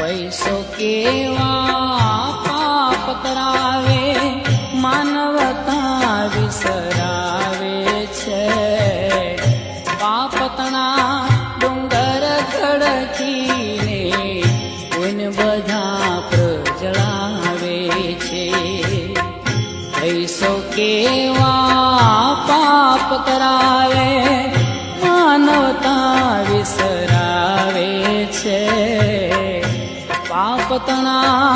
પૈસો કેવા પાપ કરાવે, માનવતા વિસરાવે છે. પાપતણા ડુંગર ખડકીને કોઈને બધા પ્રજળાવે છે. પૈસો કેવા પાપ કરાવે, માનવતા વિસરાવે છે. પાપતણા